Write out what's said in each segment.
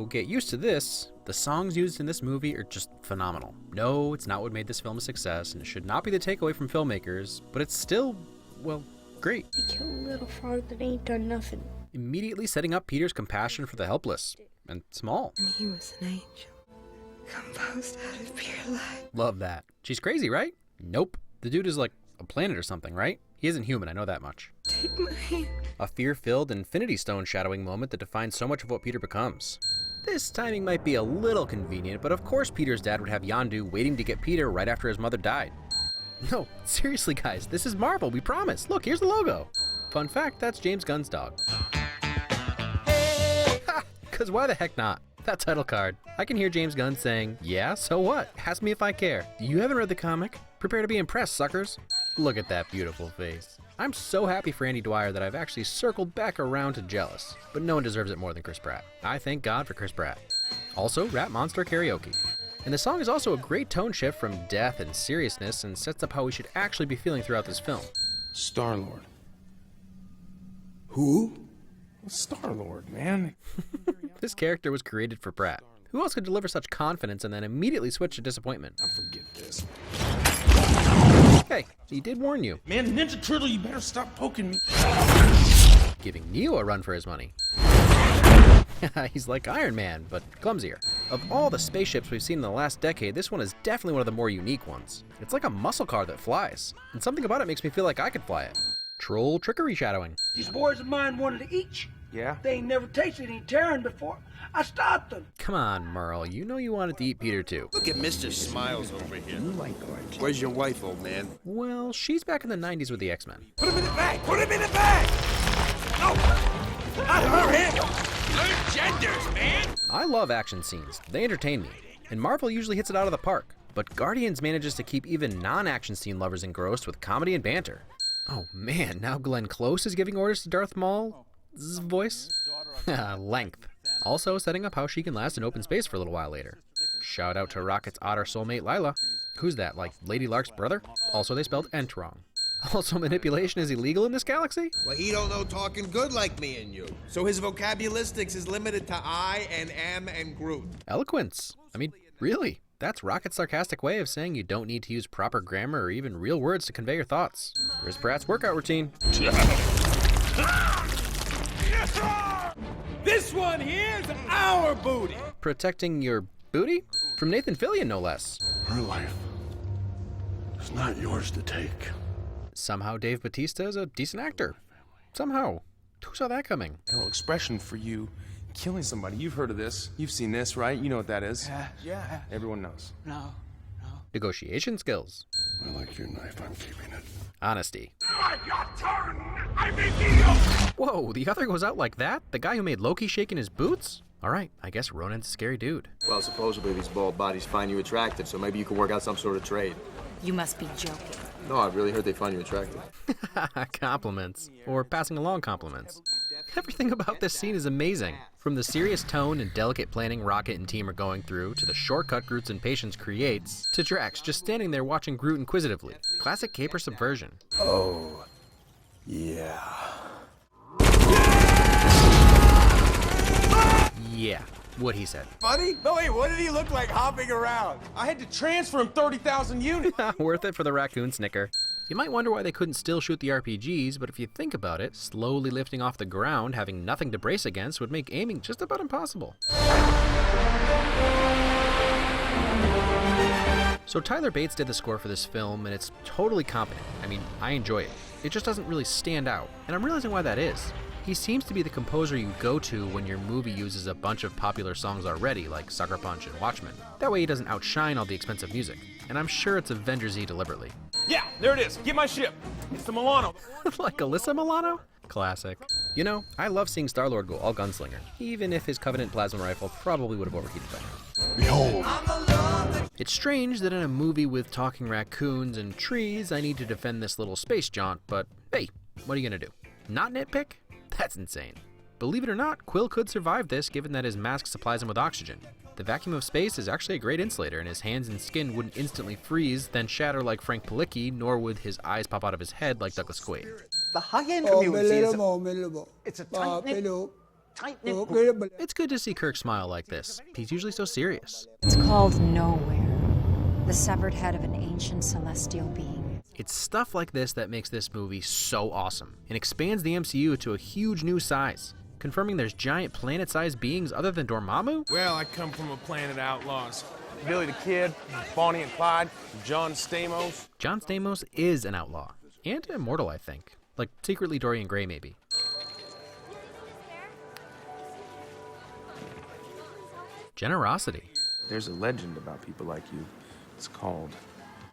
get used to this. The songs used in this movie are just phenomenal. No, it's not what made this film a success, and it should not be the takeaway from filmmakers, but it's still, well, great. They kill a little frog that ain't done nothing. Immediately setting up Peter's compassion for the helpless and small. And he was an angel, composed out of pure light. Love that. She's crazy, right? Nope. The dude is like a planet or something, right? He isn't human, I know that much. Take my hand. A fear-filled Infinity Stone shadowing moment that defines so much of what Peter becomes. This timing might be a little convenient, but of course Peter's dad would have Yondu waiting to get Peter right after his mother died. No, seriously guys, this is Marvel, we promise. Look, here's the logo. Fun fact, that's James Gunn's dog. Ha! 'Cause why the heck not? That title card. I can hear James Gunn saying, yeah, so what? Ask me if I care. You haven't read the comic? Prepare to be impressed, suckers. Look at that beautiful face. I'm so happy for Andy Dwyer that I've actually circled back around to jealous, but no one deserves it more than Chris Pratt. I thank God for Chris Pratt. Also, Rap Monster Karaoke. And the song is also a great tone shift from death and seriousness and sets up how we should actually be feeling throughout this film. Star-Lord. Who? Star-Lord, man. This character was created for Pratt. Who else could deliver such confidence and then immediately switch to disappointment? I forget this. Hey, he did warn you. Man, Ninja Turtle, you better stop poking me. Giving Neo a run for his money. He's like Iron Man, but clumsier. Of all the spaceships we've seen in the last decade, this one is definitely one of the more unique ones. It's like a muscle car that flies, and something about it makes me feel like I could fly it. Troll trickery shadowing. These boys of mine wanted to eat you. Yeah? They ain't never tasted any Terran before. I stopped them. Come on, Merle, you know you wanted to eat Peter too. Look at Mr. Smiles over here. Where's your wife, old man? Well, she's back in the 90s with the X-Men. Put him in the bag! Put him in the bag! No! Not her, him! Learn genders, man! I love action scenes. They entertain me. And Marvel usually hits it out of the park. But Guardians manages to keep even non-action scene lovers engrossed with comedy and banter. Oh man, now Glenn Close is giving orders to Darth Maul's voice? Length. Also setting up how she can last in open space for a little while later. Shout out to Rocket's otter soulmate Lila. Who's that, like Lady Lark's brother? Also they spelled Ent wrong. Also manipulation is illegal in this galaxy? Well, he don't know talking good like me and you. So his vocabularistics is limited to I and am and Groot. Eloquence. I mean, really? That's Rocket's sarcastic way of saying you don't need to use proper grammar or even real words to convey your thoughts. Chris Pratt's workout routine. This one here's our booty. Protecting your booty? From Nathan Fillion, no less. Her life is not yours to take. Somehow Dave Bautista is a decent actor. Somehow. Who saw that coming? No expression for you killing somebody. You've heard of this. You've seen this, right? You know what that is. Yeah. Everyone knows. No. Negotiation skills. I like your knife, I'm keeping it. Honesty. Like your turn! I may be you! Whoa, the other goes out like that? The guy who made Loki shake in his boots? Alright, I guess Ronan's a scary dude. Well, supposedly these bald bodies find you attractive, so maybe you can work out some sort of trade. You must be joking. No, I've really heard they find you attractive. Compliments. Or passing along compliments. Everything about this scene is amazing. From the serious tone and delicate planning Rocket and team are going through, to the shortcut Groot's impatience creates, to Drax just standing there watching Groot inquisitively. Classic caper subversion. Oh, yeah. Yeah, what he said. Funny? No, wait, what did he look like hopping around? I had to transfer him 30,000 units. Worth it for the raccoon snicker. You might wonder why they couldn't still shoot the RPGs, but if you think about it, slowly lifting off the ground, having nothing to brace against, would make aiming just about impossible. So Tyler Bates did the score for this film, and it's totally competent. I mean, I enjoy it. It just doesn't really stand out, and I'm realizing why that is. He seems to be the composer you go to when your movie uses a bunch of popular songs already, like Sucker Punch and Watchmen. That way he doesn't outshine all the expensive music, and I'm sure it's Avengers-y deliberately. Yeah, there it is. Get my ship. It's the Milano. Like Alyssa Milano? Classic. You know, I love seeing Star-Lord go all gunslinger, even if his Covenant plasma rifle probably would have overheated by now. Behold. It's strange that in a movie with talking raccoons and trees, I need to defend this little space jaunt, but hey, what are you gonna do? Not nitpick? That's insane. Believe it or not, Quill could survive this given that his mask supplies him with oxygen. The vacuum of space is actually a great insulator, and his hands and skin wouldn't instantly freeze, then shatter like Frank Palicki, nor would his eyes pop out of his head like Douglas Quaid. The high-end community is it's a tight-knit It's good to see Kirk smile like this. He's usually so serious. It's called Nowhere, the severed head of an ancient celestial being. It's stuff like this that makes this movie so awesome and expands the MCU to a huge new size, confirming there's giant planet-sized beings other than Dormammu. Well, I come from a planet of outlaws. Billy the Kid, Bonnie and Clyde, John Stamos. John Stamos is an outlaw, and immortal, I think. Like secretly Dorian Gray, maybe. Generosity. There's a legend about people like you. It's called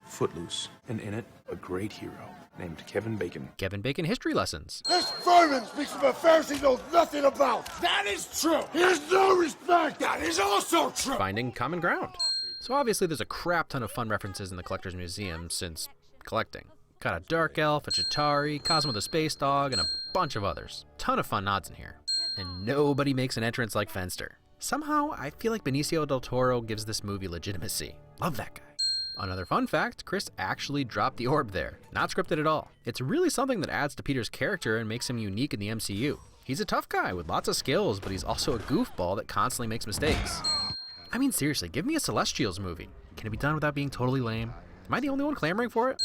Footloose, and in it, a great hero named Kevin Bacon. Kevin Bacon history lessons. This vermin speaks of affairs he knows nothing about. That is true. He has no respect. That is also true. Finding common ground. So obviously there's a crap ton of fun references in the Collector's Museum since collecting. Got a Dark Elf, a Chitauri, Cosmo the Space Dog, and a bunch of others. Ton of fun nods in here. And nobody makes an entrance like Fenster. Somehow, I feel like Benicio del Toro gives this movie legitimacy. Love that guy. Another fun fact, Chris actually dropped the orb there. Not scripted at all. It's really something that adds to Peter's character and makes him unique in the MCU. He's a tough guy with lots of skills, but he's also a goofball that constantly makes mistakes. I mean, seriously, give me a Celestials movie. Can it be done without being totally lame? Am I the only one clamoring for it?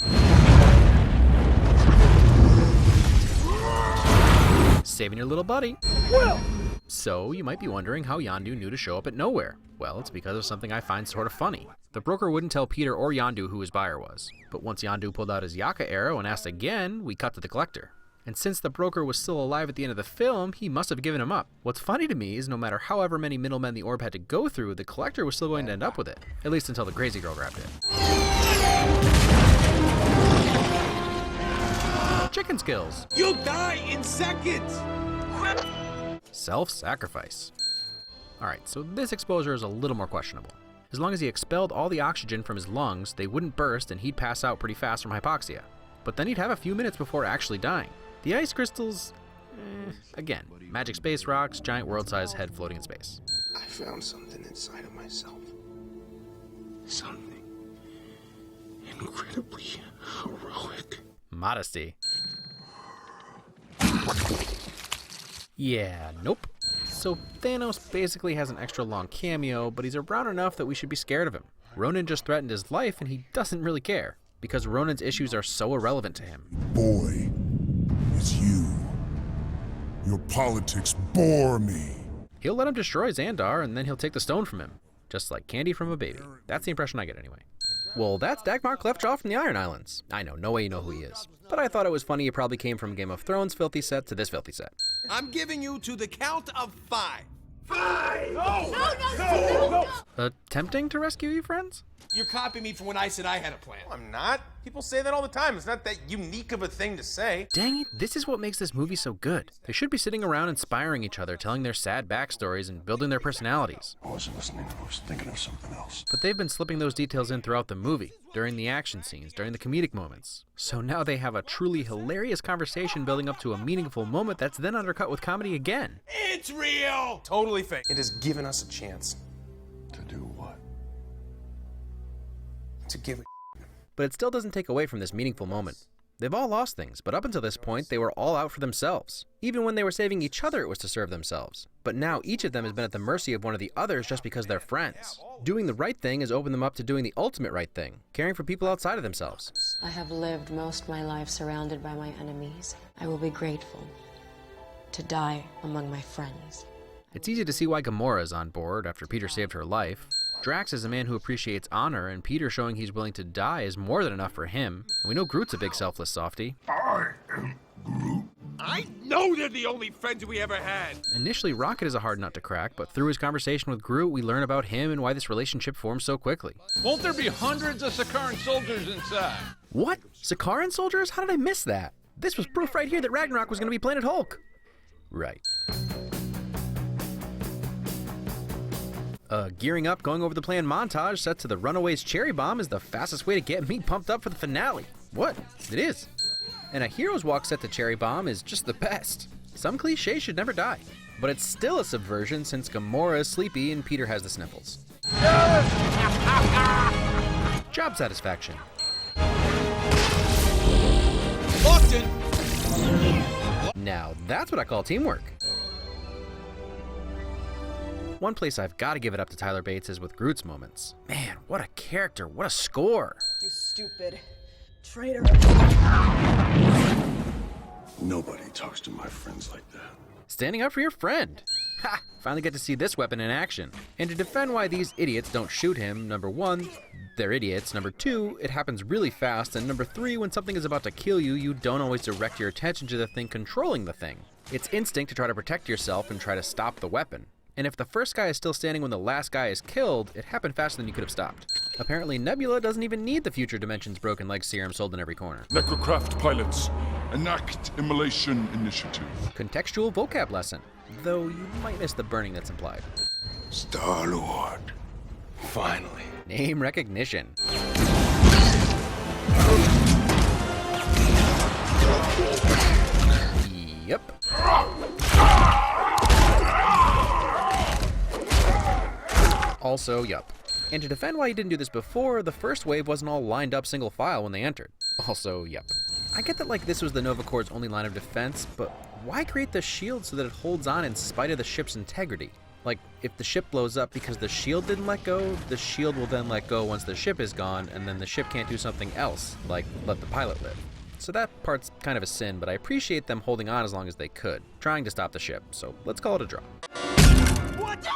Saving your little buddy. Well. So, you might be wondering how Yondu knew to show up at Nowhere. Well, it's because of something I find sort of funny. The broker wouldn't tell Peter or Yondu who his buyer was. But once Yondu pulled out his Yaka arrow and asked again, we cut to the Collector. And since the broker was still alive at the end of the film, he must have given him up. What's funny to me is no matter however many middlemen the orb had to go through, the Collector was still going to end up with it. At least until the crazy girl grabbed it. Chicken skills. You'll die in seconds. Self-sacrifice. Alright, so this exposure is a little more questionable. As long as he expelled all the oxygen from his lungs, they wouldn't burst and he'd pass out pretty fast from hypoxia. But then he'd have a few minutes before actually dying. The ice crystals, again, magic space rocks, giant world-sized head floating in space. I found something inside of myself. Something incredibly heroic. Modesty. Yeah, nope. So Thanos basically has an extra long cameo, but he's around enough that we should be scared of him. Ronan just threatened his life and he doesn't really care, because Ronan's issues are so irrelevant to him. Boy, it's you. Your politics bore me. He'll let him destroy Xandar and then he'll take the stone from him, just like candy from a baby. That's the impression I get anyway. Well, that's Dagmar Cleftjaw from the Iron Islands. I know, no way you know who he is. But I thought it was funny he probably came from Game of Thrones filthy set to this filthy set. I'm giving you to the count of 5. 5! No! Attempting to rescue you, friends? You're copying me from when I said I had a plan. I'm not. People say that all the time. It's not that unique of a thing to say. Dang it, this is what makes this movie so good. They should be sitting around inspiring each other, telling their sad backstories and building their personalities. I wasn't listening. I was thinking of something else. But they've been slipping those details in throughout the movie, during the action scenes, during the comedic moments. So now they have a truly hilarious conversation building up to a meaningful moment that's then undercut with comedy again. It's real! Totally fake. It has given us a chance. To do what? To give a But it still doesn't take away from this meaningful moment. They've all lost things, but up until this point, they were all out for themselves. Even when they were saving each other, it was to serve themselves. But now each of them has been at the mercy of one of the others just because they're friends. Doing the right thing has opened them up to doing the ultimate right thing, caring for people outside of themselves. I have lived most of my life surrounded by my enemies. I will be grateful to die among my friends. It's easy to see why Gamora is on board after Peter saved her life. Drax is a man who appreciates honor, and Peter showing he's willing to die is more than enough for him. And we know Groot's a big selfless softie. I am Groot. I know they're the only friends we ever had. Initially, Rocket is a hard nut to crack, but through his conversation with Groot, we learn about him and why this relationship forms so quickly. Won't there be hundreds of Sakaran soldiers inside? What? Sakaran soldiers? How did I miss that? This was proof right here that Ragnarok was going to be Planet Hulk. Right. Gearing up, going over the plan montage set to the Runaways Cherry Bomb is the fastest way to get me pumped up for the finale. What? It is. And a Hero's Walk set to Cherry Bomb is just the best. Some cliches should never die. But it's still a subversion since Gamora is sleepy and Peter has the sniffles. Job satisfaction. Boston! Now that's what I call teamwork. One place I've got to give it up to Tyler Bates is with Groot's moments. Man, what a character, what a score. You stupid traitor. Nobody talks to my friends like that. Standing up for your friend. Ha! Finally get to see this weapon in action. And to defend why these idiots don't shoot him, number 1, they're idiots. Number 2, it happens really fast. And number 3, when something is about to kill you, you don't always direct your attention to the thing controlling the thing. It's instinct to try to protect yourself and try to stop the weapon. And if the first guy is still standing when the last guy is killed, it happened faster than you could have stopped. Apparently, Nebula doesn't even need the future dimension's broken leg serum sold in every corner. Necrocraft pilots, enact immolation initiative. Contextual vocab lesson, though you might miss the burning that's implied. Star-Lord. Finally. Name recognition. Yep. Also, yup. And to defend why he didn't do this before, the first wave wasn't all lined up single file when they entered. Also, yup. I get that like this was the Nova Corps' only line of defense, but why create the shield so that it holds on in spite of the ship's integrity? Like, if the ship blows up because the shield didn't let go, the shield will then let go once the ship is gone, and then the ship can't do something else, like let the pilot live. So that part's kind of a sin, but I appreciate them holding on as long as they could, trying to stop the ship, so let's call it a draw. What?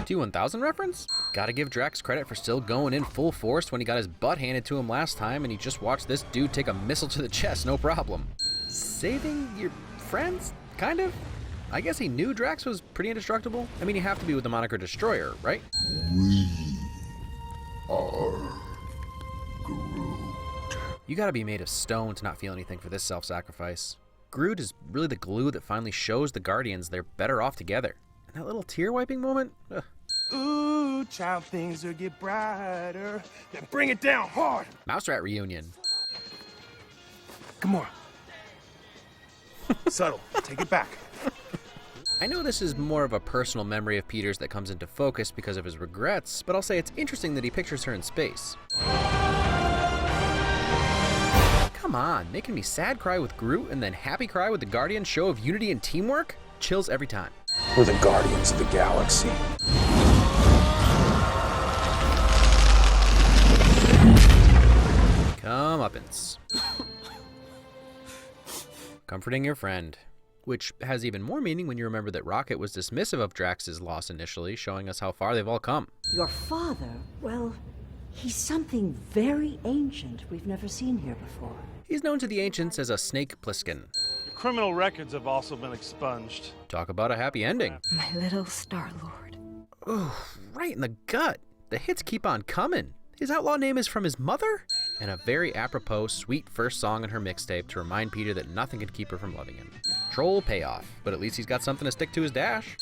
T-1000 reference? Gotta give Drax credit for still going in full force when he got his butt handed to him last time and he just watched this dude take a missile to the chest, no problem. Saving your friends? Kind of? I guess he knew Drax was pretty indestructible. I mean, you have to be with the moniker Destroyer, right? We are Groot. You gotta be made of stone to not feel anything for this self-sacrifice. Groot is really the glue that finally shows the Guardians they're better off together. And that little tear-wiping moment? Ugh. Ooh, child, things will get brighter. Then bring it down hard. Mouse Rat reunion. Come on. Subtle. Take it back. I know this is more of a personal memory of Peter's that comes into focus because of his regrets, but I'll say it's interesting that he pictures her in space. Come on, making me sad cry with Groot and then happy cry with the Guardian show of unity and teamwork? Chills every time. We're the Guardians of the Galaxy. Comeuppance. Comforting your friend. Which has even more meaning when you remember that Rocket was dismissive of Drax's loss initially, showing us how far they've all come. Your father, well, he's something very ancient we've never seen here before. He's known to the ancients as a snake Pliskin. Your criminal records have also been expunged. Talk about a happy ending. My little Star-Lord. Ooh, right in the gut. The hits keep on coming. His outlaw name is from his mother? And a very apropos, sweet first song in her mixtape to remind Peter that nothing could keep her from loving him. Troll payoff, but at least he's got something to stick to his dash.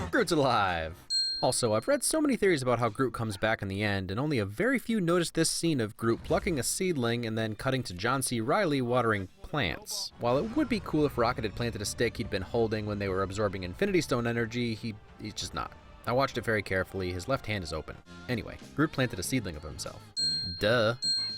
Groot's alive. Also, I've read so many theories about how Groot comes back in the end, and only a very few noticed this scene of Groot plucking a seedling and then cutting to John C. Reilly watering plants. While it would be cool if Rocket had planted a stick he'd been holding when they were absorbing Infinity Stone energy, he's just not. I watched it very carefully, his left hand is open. Anyway, Groot planted a seedling of himself. Duh.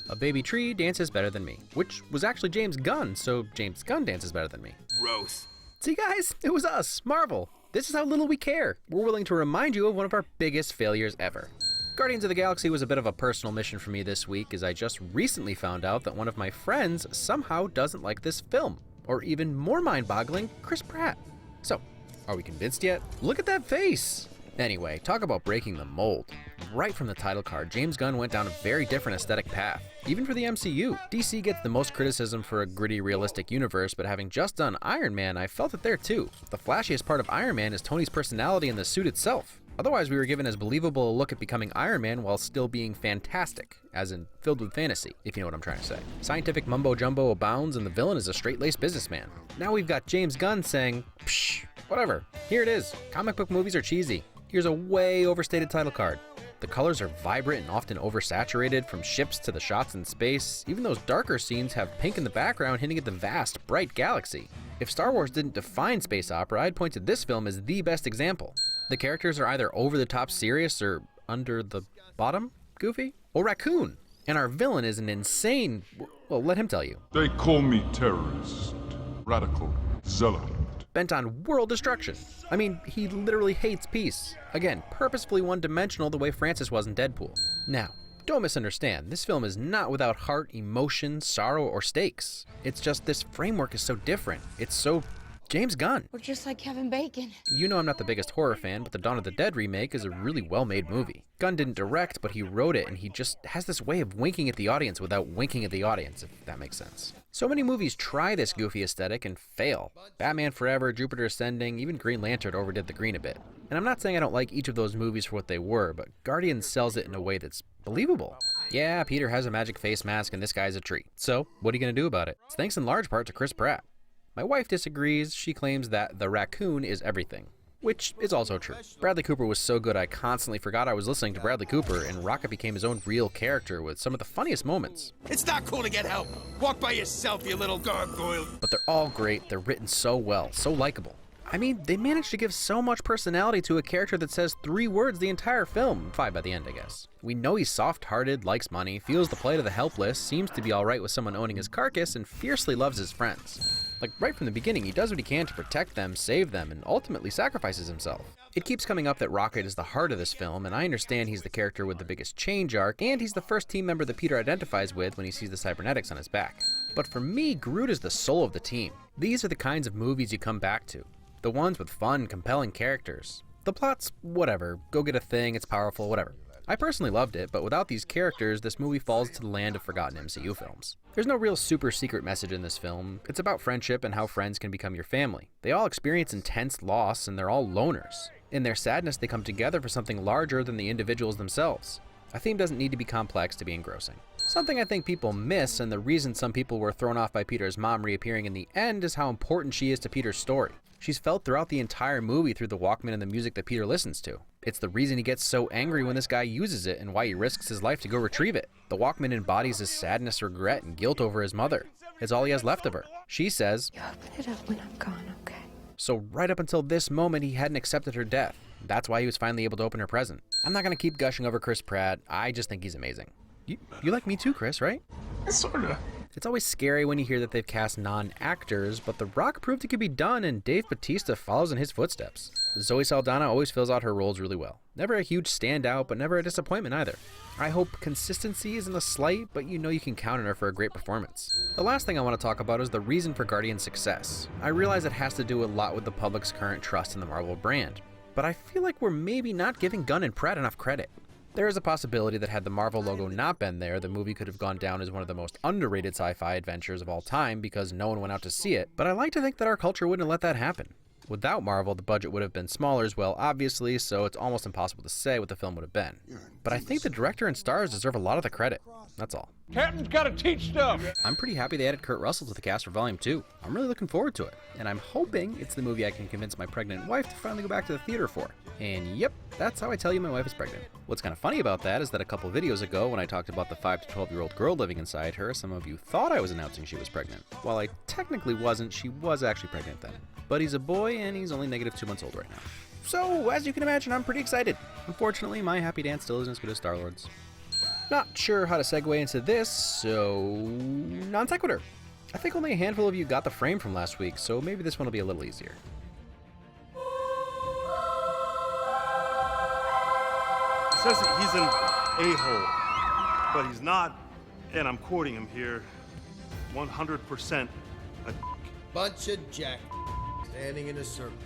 A baby tree dances better than me. Which was actually James Gunn, so James Gunn dances better than me. Gross. See guys, it was us, Marvel. This is how little we care. We're willing to remind you of one of our biggest failures ever. Guardians of the Galaxy was a bit of a personal mission for me this week, as I just recently found out that one of my friends somehow doesn't like this film. Or even more mind-boggling, Chris Pratt. So, are we convinced yet? Look at that face! Anyway, talk about breaking the mold. Right from the title card, James Gunn went down a very different aesthetic path. Even for the MCU, DC gets the most criticism for a gritty, realistic universe, but having just done Iron Man, I felt it there too. The flashiest part of Iron Man is Tony's personality in the suit itself. Otherwise, we were given as believable a look at becoming Iron Man while still being fantastic, as in filled with fantasy, if you know what I'm trying to say. Scientific mumbo-jumbo abounds, and the villain is a straight-laced businessman. Now we've got James Gunn saying, psh, whatever, here it is. Comic book movies are cheesy. Here's a way overstated title card. The colors are vibrant and often oversaturated, from ships to the shots in space. Even those darker scenes have pink in the background hinting at the vast, bright galaxy. If Star Wars didn't define space opera, I'd point to this film as the best example. The characters are either over-the-top serious or under-the-bottom goofy, or raccoon. And our villain is an insane, well, let him tell you. They call me terrorist, radical, zealot, bent on world destruction. I mean, he literally hates peace. Again, purposefully one-dimensional the way Francis was in Deadpool. Now, don't misunderstand, this film is not without heart, emotion, sorrow, or stakes. It's just this framework is so different. It's so James Gunn. We're just like Kevin Bacon. You know I'm not the biggest horror fan, but the Dawn of the Dead remake is a really well-made movie. Gunn didn't direct, but he wrote it, and he just has this way of winking at the audience without winking at the audience, if that makes sense. So many movies try this goofy aesthetic and fail. Batman Forever, Jupiter Ascending, even Green Lantern overdid the green a bit. And I'm not saying I don't like each of those movies for what they were, but Guardians sells it in a way that's believable. Yeah, Peter has a magic face mask and this guy's a tree. So, what are you gonna do about it? It's thanks in large part to Chris Pratt. My wife disagrees. She claims that the raccoon is everything, which is also true. Bradley Cooper was so good I constantly forgot I was listening to Bradley Cooper, and Rocket became his own real character with some of the funniest moments. It's not cool to get help. Walk by yourself, you little gargoyle. But they're all great. They're written so well, so likable. I mean, they managed to give so much personality to a character that says 3 words the entire film, 5 by the end, I guess. We know he's soft-hearted, likes money, feels the plight of the helpless, seems to be alright with someone owning his carcass, and fiercely loves his friends. Like, right from the beginning, he does what he can to protect them, save them, and ultimately sacrifices himself. It keeps coming up that Rocket is the heart of this film, and I understand he's the character with the biggest change arc, and he's the first team member that Peter identifies with when he sees the cybernetics on his back. But for me, Groot is the soul of the team. These are the kinds of movies you come back to. The ones with fun, compelling characters. The plot's whatever, go get a thing, it's powerful, whatever. I personally loved it, but without these characters, this movie falls to the land of forgotten MCU films. There's no real super secret message in this film. It's about friendship and how friends can become your family. They all experience intense loss and they're all loners. In their sadness, they come together for something larger than the individuals themselves. A theme doesn't need to be complex to be engrossing. Something I think people miss, and the reason some people were thrown off by Peter's mom reappearing in the end, is how important she is to Peter's story. She's felt throughout the entire movie through the Walkman and the music that Peter listens to. It's the reason he gets so angry when this guy uses it and why he risks his life to go retrieve it. The Walkman embodies his sadness, regret, and guilt over his mother. It's all he has left of her. She says, You open it up when I'm gone, okay? So right up until this moment, he hadn't accepted her death. That's why he was finally able to open her present. I'm not gonna keep gushing over Chris Pratt. I just think he's amazing. You like me too, Chris, right? Sorta. It's always scary when you hear that they've cast non-actors, but The Rock proved it could be done, and Dave Bautista follows in his footsteps. Zoe Saldana always fills out her roles really well. Never a huge standout, but never a disappointment either. I hope consistency isn't a slight, but you know you can count on her for a great performance. The last thing I want to talk about is the reason for Guardian's success. I realize it has to do a lot with the public's current trust in the Marvel brand, but I feel like we're maybe not giving Gunn and Pratt enough credit. There is a possibility that had the Marvel logo not been there, the movie could have gone down as one of the most underrated sci-fi adventures of all time because no one went out to see it, but I like to think that our culture wouldn't let that happen. Without Marvel, the budget would have been smaller as well, obviously, so it's almost impossible to say what the film would have been. But I think the director and stars deserve a lot of the credit. That's all. Captain's gotta teach stuff! I'm pretty happy they added Kurt Russell to the cast for Volume 2. I'm really looking forward to it, and I'm hoping it's the movie I can convince my pregnant wife to finally go back to the theater for. And yep, that's how I tell you my wife is pregnant. What's kind of funny about that is that a couple videos ago when I talked about the 5 to 12-year-old girl living inside her, some of you thought I was announcing she was pregnant. While I technically wasn't, she was actually pregnant then. But he's a boy and he's only negative 2 months old right now. So, as you can imagine, I'm pretty excited. Unfortunately, my happy dance still isn't as good as Star-Lord's. Not sure how to segue into this, so non sequitur. I think only a handful of you got the frame from last week, so maybe this one will be a little easier. It says that he's an a-hole, but he's not, and I'm quoting him here, 100% a Bunch of jack standing in a circle.